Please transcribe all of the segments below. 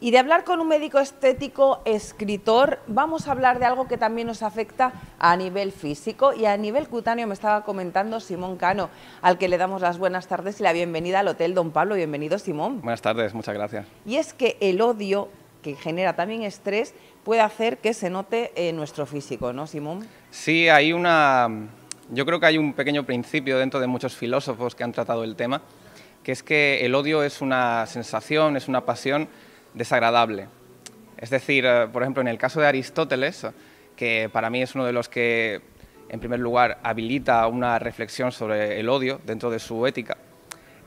Y de hablar con un médico estético escritor, vamos a hablar de algo que también nos afecta a nivel físico y a nivel cutáneo. Me estaba comentando Simón Cano, al que le damos las buenas tardes y la bienvenida al Hotel Don Pablo. Bienvenido, Simón. Buenas tardes, muchas gracias. Y es que el odio, que genera también estrés, puede hacer que se note en nuestro físico, ¿no, Simón? Sí, yo creo que hay un pequeño principio dentro de muchos filósofos que han tratado el tema, que es que el odio es una sensación, es una pasión desagradable. Es decir, por ejemplo, en el caso de Aristóteles, que para mí es uno de los que, en primer lugar, habilita una reflexión sobre el odio dentro de su ética,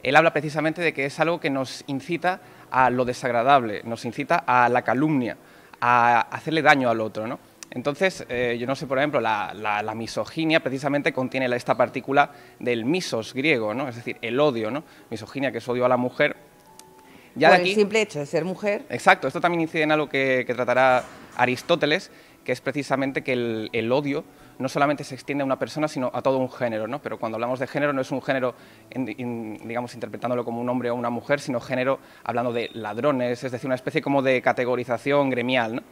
él habla precisamente de que es algo que nos incita a lo desagradable, nos incita a la calumnia, a hacerle daño al otro, ¿no? Entonces, yo no sé, por ejemplo, la misoginia precisamente contiene esta partícula del misos griego, ¿no? Es decir, el odio, ¿no? Misoginia, que es odio a la mujer. Ya por el simple hecho de ser mujer. Exacto, esto también incide en algo que tratará Aristóteles, que es precisamente que el odio no solamente se extiende a una persona, sino a todo un género, ¿no? Pero cuando hablamos de género no es un género, digamos, interpretándolo como un hombre o una mujer, sino género hablando de ladrones, es decir, una especie como de categorización gremial, ¿no?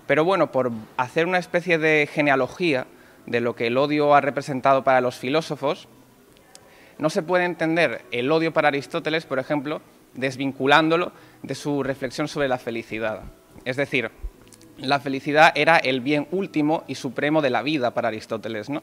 Pero bueno, por hacer una especie de genealogía de lo que el odio ha representado para los filósofos, no se puede entender el odio para Aristóteles, por ejemplo, desvinculándolo de su reflexión sobre la felicidad. Es decir, la felicidad era el bien último y supremo de la vida para Aristóteles, ¿no?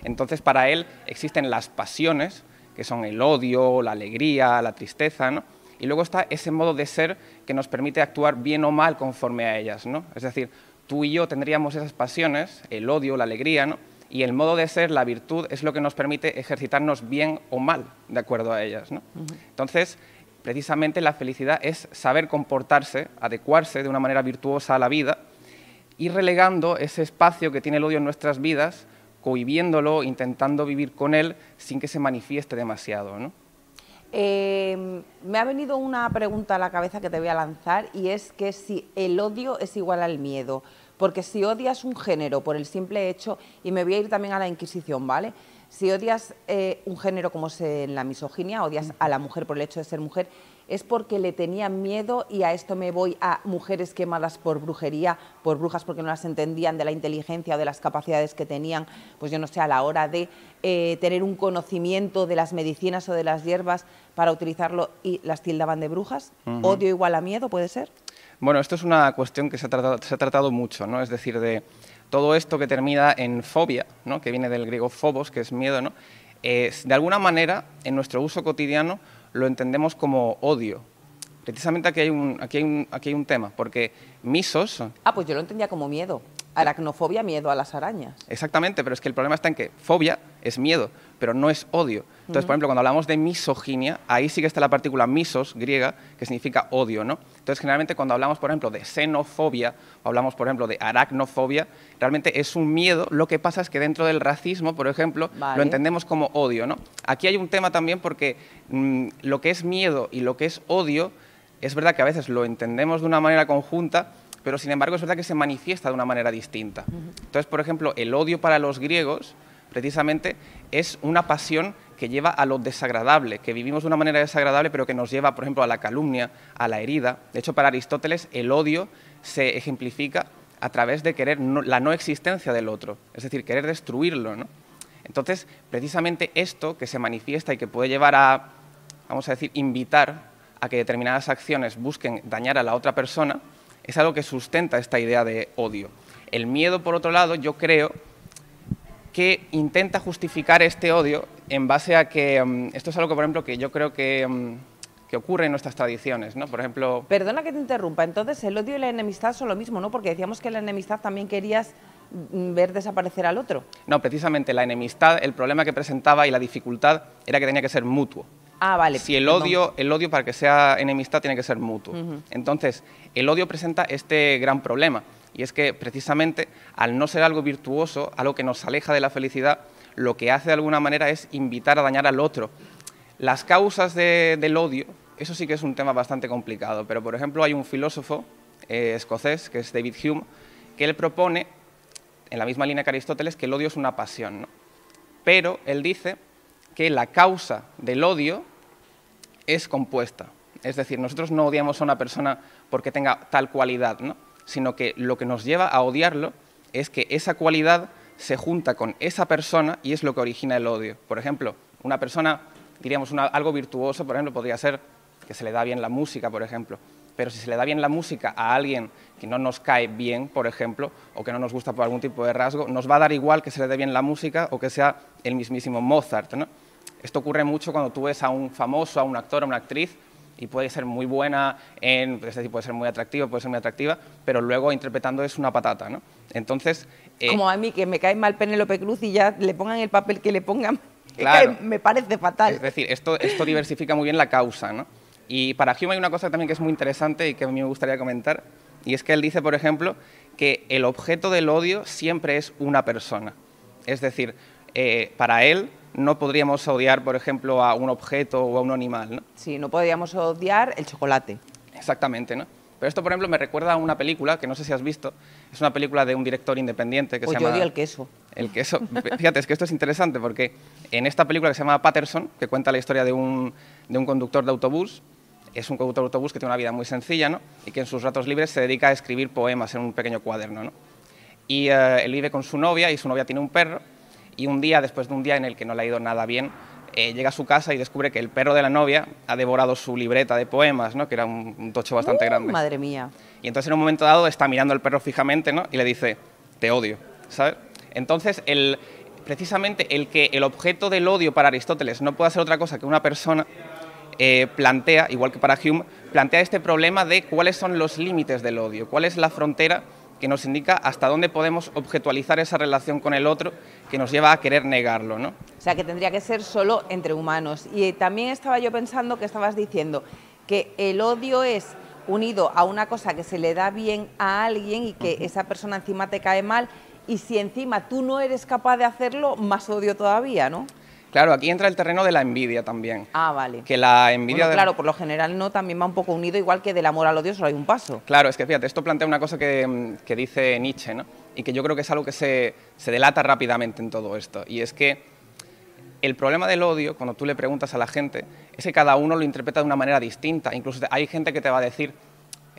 Entonces, para él existen las pasiones, que son el odio, la alegría, la tristeza, ¿no? Y luego está ese modo de ser que nos permite actuar bien o mal conforme a ellas, ¿no? Es decir, tú y yo tendríamos esas pasiones, el odio, la alegría, ¿no? Y el modo de ser, la virtud, es lo que nos permite ejercitarnos bien o mal de acuerdo a ellas, ¿no? Entonces, precisamente la felicidad es saber comportarse, adecuarse de una manera virtuosa a la vida, y relegando ese espacio que tiene el odio en nuestras vidas, cohibiéndolo, intentando vivir con él sin que se manifieste demasiado, ¿no? Me ha venido una pregunta a la cabeza que te voy a lanzar, y es que si el odio es igual al miedo, porque si odias un género por el simple hecho, y me voy a ir también a la Inquisición, ¿vale? Si odias un género como es en la misoginia, odias a la mujer por el hecho de ser mujer, es porque le tenían miedo, y a esto me voy a mujeres quemadas por brujería, por brujas porque no las entendían de la inteligencia o de las capacidades que tenían, pues yo no sé, a la hora de tener un conocimiento de las medicinas o de las hierbas para utilizarlo, y las tildaban de brujas. ¿Odio igual a miedo, puede ser? Bueno, esto es una cuestión que se ha tratado mucho, ¿no? Es decir, de todo esto que termina en fobia, ¿no? Que viene del griego phobos, que es miedo, ¿no? De alguna manera, en nuestro uso cotidiano, lo entendemos como odio. Precisamente aquí hay un tema, porque misos... Ah, pues yo lo entendía como miedo. Aracnofobia, miedo a las arañas. Exactamente, pero es que el problema está en que fobia es miedo, pero no es odio. Entonces, por ejemplo, cuando hablamos de misoginia, ahí sí que está la partícula misos, griega, que significa odio, ¿no? Entonces, generalmente cuando hablamos, por ejemplo, de xenofobia, o hablamos, por ejemplo, de aracnofobia, realmente es un miedo. Lo que pasa es que dentro del racismo, por ejemplo, lo entendemos como odio, ¿no? Aquí hay un tema también porque lo que es miedo y lo que es odio, es verdad que a veces lo entendemos de una manera conjunta, pero sin embargo es verdad que se manifiesta de una manera distinta. Entonces, por ejemplo, el odio para los griegos, precisamente, es una pasión que lleva a lo desagradable, que vivimos de una manera desagradable, pero que nos lleva, por ejemplo, a la calumnia, a la herida. De hecho, para Aristóteles, el odio se ejemplifica a través de querer la no existencia del otro, es decir, querer destruirlo, ¿no? Entonces, precisamente esto que se manifiesta y que puede llevar a, vamos a decir, invitar a que determinadas acciones busquen dañar a la otra persona, es algo que sustenta esta idea de odio. El miedo, por otro lado, yo creo que intenta justificar este odio en base a que, esto es algo que, por ejemplo, que yo creo que ocurre en nuestras tradiciones, ¿no? Por ejemplo... Perdona que te interrumpa, entonces el odio y la enemistad son lo mismo, ¿no? Porque decíamos que la enemistad también querías ver desaparecer al otro. No, precisamente la enemistad, el problema que presentaba y la dificultad era que tenía que ser mutuo. Ah, vale. Si el odio para que sea enemistad tiene que ser mutuo. Entonces, el odio presenta este gran problema, y es que precisamente al no ser algo virtuoso, algo que nos aleja de la felicidad, lo que hace de alguna manera es invitar a dañar al otro. Las causas del odio, eso sí que es un tema bastante complicado, pero por ejemplo hay un filósofo escocés, que es David Hume, que él propone, en la misma línea que Aristóteles, que el odio es una pasión, ¿no? Pero él dice que la causa del odio es compuesta. Es decir, nosotros no odiamos a una persona porque tenga tal cualidad, ¿no? Sino que lo que nos lleva a odiarlo es que esa cualidad se junta con esa persona y es lo que origina el odio. Por ejemplo, una persona, diríamos algo virtuoso, por ejemplo, podría ser que se le da bien la música, por ejemplo. Pero si se le da bien la música a alguien que no nos cae bien, por ejemplo, o que no nos gusta por algún tipo de rasgo, nos va a dar igual que se le dé bien la música o que sea el mismísimo Mozart, ¿no? Esto ocurre mucho cuando tú ves a un famoso, a un actor, a una actriz, y puede ser muy buena, es decir, puede ser muy atractiva, puede ser muy atractiva, pero luego interpretando es una patata, ¿no? Entonces... como a mí, que me cae mal Penélope Cruz y ya le pongan el papel que le pongan, claro, me parece fatal. Es decir, esto diversifica muy bien la causa, ¿no? Y para Hume hay una cosa también que es muy interesante y que a mí me gustaría comentar, y es que él dice, por ejemplo, que el objeto del odio siempre es una persona. Es decir, para él no podríamos odiar, por ejemplo, a un objeto o a un animal, ¿no? Sí, no podríamos odiar el chocolate. Exactamente, ¿no? Pero esto, por ejemplo, me recuerda a una película que no sé si has visto. Es una película de un director independiente que se llama... Pues yo odio el queso. El queso. Fíjate, es que esto es interesante porque en esta película que se llama Patterson, que cuenta la historia de un conductor de autobús, es un conductor de autobús que tiene una vida muy sencilla, ¿no? Y que en sus ratos libres se dedica a escribir poemas en un pequeño cuaderno, ¿no? Y él vive con su novia y su novia tiene un perro, y un día, después de un día en el que no le ha ido nada bien, llega a su casa y descubre que el perro de la novia ha devorado su libreta de poemas, ¿no? Que era un tocho bastante grande. Madre mía. Y entonces en un momento dado está mirando al perro fijamente, ¿no? Y le dice, te odio, ¿sabes? Entonces, precisamente el objeto del odio para Aristóteles no puede ser otra cosa que una persona plantea, igual que para Hume, plantea este problema de cuáles son los límites del odio, cuál es la frontera que nos indica hasta dónde podemos objetualizar esa relación con el otro que nos lleva a querer negarlo, ¿no? O sea, que tendría que ser solo entre humanos. Y también estaba yo pensando que estabas diciendo que el odio es unido a una cosa que se le da bien a alguien y que esa persona encima te cae mal, y si encima tú no eres capaz de hacerlo, más odio todavía, ¿no? Claro, aquí entra el terreno de la envidia también. Ah, vale. Que la envidia... Bueno, claro, por lo general no, también va un poco unido, igual que del amor al odio solo hay un paso. Claro, es que fíjate, esto plantea una cosa que dice Nietzsche, ¿no? Y que yo creo que es algo que se delata rápidamente en todo esto, y es que el problema del odio, cuando tú le preguntas a la gente, es que cada uno lo interpreta de una manera distinta. Incluso hay gente que te va a decir,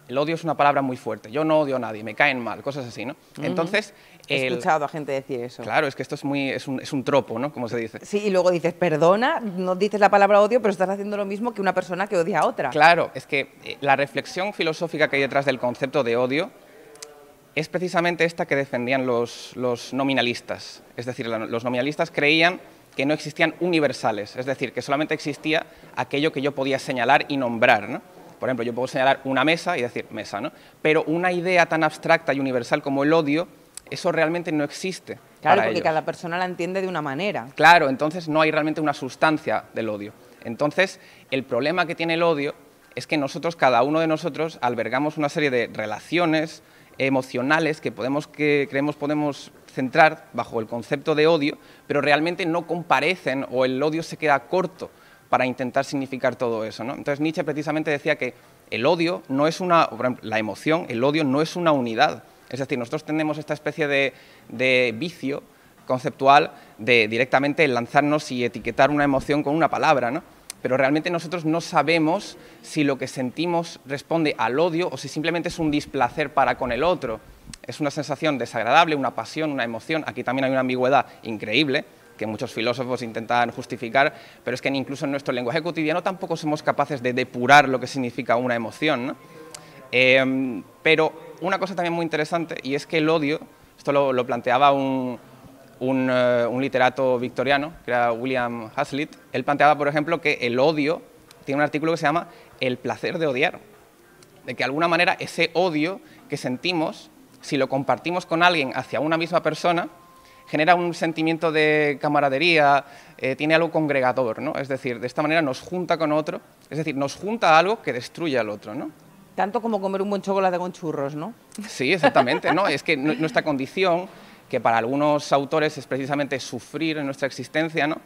el odio es una palabra muy fuerte, yo no odio a nadie, me caen mal, cosas así, ¿no? Entonces... He escuchado a gente decir eso. Claro, es que esto es un tropo, ¿no? Como se dice. Sí, y luego dices, perdona, no dices la palabra odio, pero estás haciendo lo mismo que una persona que odia a otra. Claro, es que la reflexión filosófica que hay detrás del concepto de odio es precisamente esta que defendían los nominalistas. Es decir, los nominalistas creían que no existían universales, es decir, que solamente existía aquello que yo podía señalar y nombrar, ¿no? Por ejemplo, yo puedo señalar una mesa y decir mesa, ¿no? Pero una idea tan abstracta y universal como el odio, eso realmente no existe. Claro, para porque ellos. cada persona la entiende de una manera. Claro, entonces no hay realmente una sustancia del odio. Entonces, el problema que tiene el odio es que nosotros, cada uno de nosotros, albergamos una serie de relaciones emocionales que creemos podemos centrar bajo el concepto de odio, pero realmente no comparecen o el odio se queda corto para intentar significar todo eso, ¿no? Entonces Nietzsche precisamente decía que el odio no es la emoción, el odio no es una unidad. Es decir, nosotros tenemos esta especie de vicio conceptual de directamente lanzarnos y etiquetar una emoción con una palabra, ¿no? Pero realmente nosotros no sabemos si lo que sentimos responde al odio o si simplemente es un displacer para con el otro. Es una sensación desagradable, una pasión, una emoción. Aquí también hay una ambigüedad increíble que muchos filósofos intentan justificar, pero es que incluso en nuestro lenguaje cotidiano tampoco somos capaces de depurar lo que significa una emoción, ¿no? Pero una cosa también muy interesante, y es que el odio, esto lo planteaba un literato victoriano, que era William Hazlitt. Él planteaba, por ejemplo, que el odio tiene un artículo que se llama El placer de odiar, de que de alguna manera ese odio que sentimos, si lo compartimos con alguien hacia una misma persona, genera un sentimiento de camaradería, tiene algo congregador, ¿no? Es decir, de esta manera nos junta con otro, es decir, nos junta a algo que destruye al otro, ¿no? Tanto como comer un buen chocolate con churros, ¿no? Sí, exactamente, ¿no? Es que nuestra condición, que para algunos autores es precisamente sufrir en nuestra existencia, ¿no?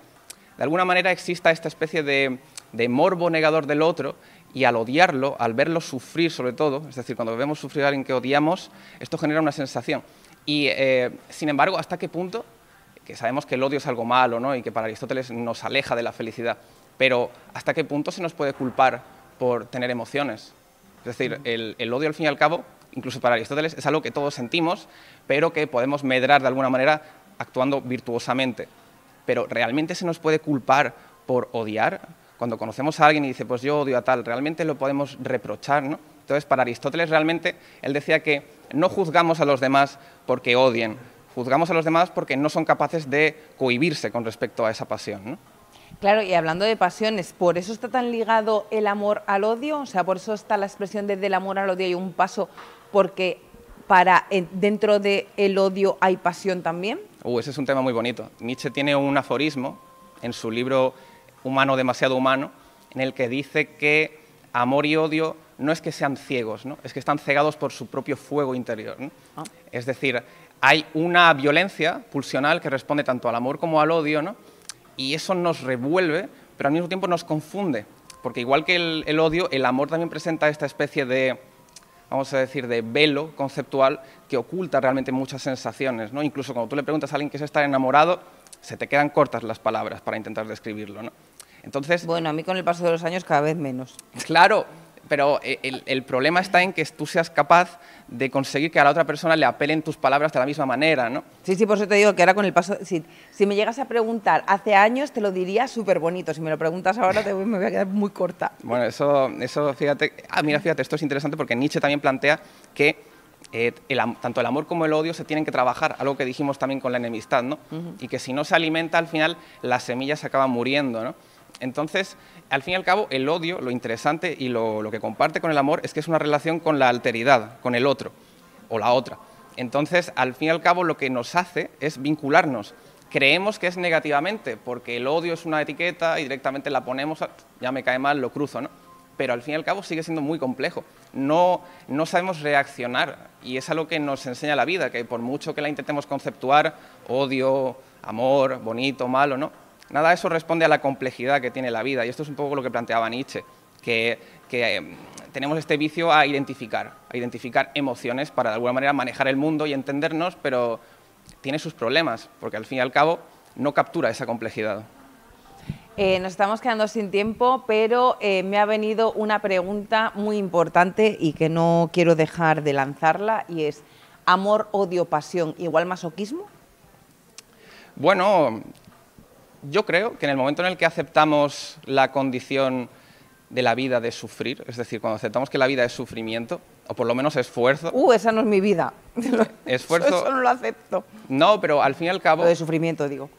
De alguna manera exista esta especie de morbo negador del otro, y al odiarlo, al verlo sufrir sobre todo, es decir, cuando vemos sufrir a alguien que odiamos, esto genera una sensación. Y, sin embargo, ¿hasta qué punto? Que sabemos que el odio es algo malo, ¿no? Y que para Aristóteles nos aleja de la felicidad, pero ¿hasta qué punto se nos puede culpar por tener emociones. Es decir, el odio, al fin y al cabo, incluso para Aristóteles, es algo que todos sentimos, pero que podemos medrar de alguna manera actuando virtuosamente. Pero ¿realmente se nos puede culpar por odiar? Cuando conocemos a alguien y dice, pues yo odio a tal, ¿realmente lo podemos reprochar, ¿no? Entonces, para Aristóteles, realmente, él decía que no juzgamos a los demás porque odien, juzgamos a los demás porque no son capaces de cohibirse con respecto a esa pasión, ¿no? Claro, y hablando de pasiones, ¿por eso está tan ligado el amor al odio? O sea, por eso está la expresión de del amor al odio y un paso, porque dentro del odio hay pasión también. Ese es un tema muy bonito. Nietzsche tiene un aforismo en su libro Humano demasiado humano, en el que dice que amor y odio no es que sean ciegos, ¿no? Es que están cegados por su propio fuego interior, ¿no? Es decir, hay una violencia pulsional que responde tanto al amor como al odio, ¿no? Y eso nos revuelve, pero al mismo tiempo nos confunde, porque igual que el odio, el amor también presenta esta especie de, vamos a decir, de velo conceptual que oculta realmente muchas sensaciones, ¿no? Incluso cuando tú le preguntas a alguien qué es estar enamorado, se te quedan cortas las palabras para intentar describirlo, ¿no? Entonces, bueno, a mí con el paso de los años cada vez menos. Claro, pero el problema está en que tú seas capaz de conseguir que a la otra persona le apelen tus palabras de la misma manera, ¿no? Sí, sí, por eso te digo que ahora con el paso... Si me llegas a preguntar hace años, te lo diría súper bonito. Si me lo preguntas ahora, me voy a quedar muy corta. Bueno, eso fíjate... mira, fíjate, esto es interesante porque Nietzsche también plantea que tanto el amor como el odio se tienen que trabajar, algo que dijimos también con la enemistad, ¿no? Y que si no se alimenta, al final, las semillas se acaban muriendo, ¿no? Entonces, al fin y al cabo, el odio, lo interesante y lo que comparte con el amor es que es una relación con la alteridad, con el otro o la otra. Entonces, al fin y al cabo, lo que nos hace es vincularnos. Creemos que es negativamente, porque el odio es una etiqueta y directamente la ponemos, ya me cae mal, lo cruzo, ¿no? Pero al fin y al cabo sigue siendo muy complejo. No sabemos reaccionar y es algo que nos enseña la vida, que por mucho que la intentemos conceptuar, odio, amor, bonito, malo, ¿no? Nada de eso responde a la complejidad que tiene la vida, y esto es un poco lo que planteaba Nietzsche, que tenemos este vicio a identificar emociones para de alguna manera manejar el mundo y entendernos, pero tiene sus problemas, porque al fin y al cabo no captura esa complejidad. Nos estamos quedando sin tiempo, pero me ha venido una pregunta muy importante y que no quiero dejar de lanzarla, y es ¿amor, odio, pasión igual masoquismo? Bueno, yo creo que en el momento en el que aceptamos la condición de la vida de sufrir, es decir, cuando aceptamos que la vida es sufrimiento, o por lo menos esfuerzo... esa no es mi vida. Esfuerzo... Eso no lo acepto. No, pero al fin y al cabo... Lo de sufrimiento, digo.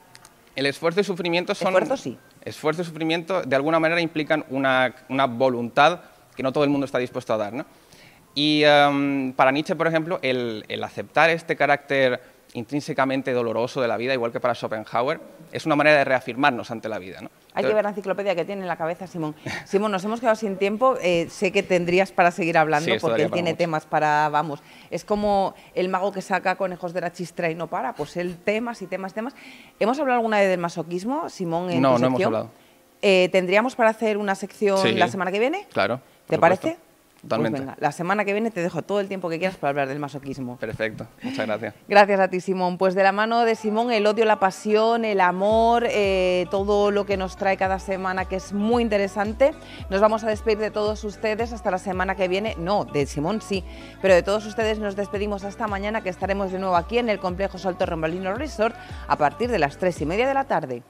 El esfuerzo y sufrimiento son... Esfuerzo sí. Esfuerzo y sufrimiento de alguna manera implican una voluntad que no todo el mundo está dispuesto a dar, ¿no? Y para Nietzsche, por ejemplo, el aceptar este carácter intrínsecamente doloroso de la vida, igual que para Schopenhauer, es una manera de reafirmarnos ante la vida, ¿no? Hay que ver la enciclopedia que tiene en la cabeza, Simón. Simón, nos hemos quedado sin tiempo. Sé que tendrías para seguir hablando, sí, porque él tiene temas para, vamos, es como el mago que saca conejos de la chistra y no para, pues él temas y temas. ¿Hemos hablado alguna vez del masoquismo, Simón, en tu sección? No hemos hablado. ¿Tendríamos para hacer una sección la semana que viene? Claro. ¿Te parece? Totalmente. Pues venga, la semana que viene te dejo todo el tiempo que quieras para hablar del masoquismo. Perfecto, muchas gracias. Gracias a ti, Simón. Pues de la mano de Simón, el odio, la pasión, el amor, todo lo que nos trae cada semana, que es muy interesante. Nos vamos a despedir de todos ustedes hasta la semana que viene. No, de Simón sí, pero de todos ustedes nos despedimos hasta mañana, que estaremos de nuevo aquí en el Complejo Sol Torremolinos Resort a partir de las 3:30 de la tarde.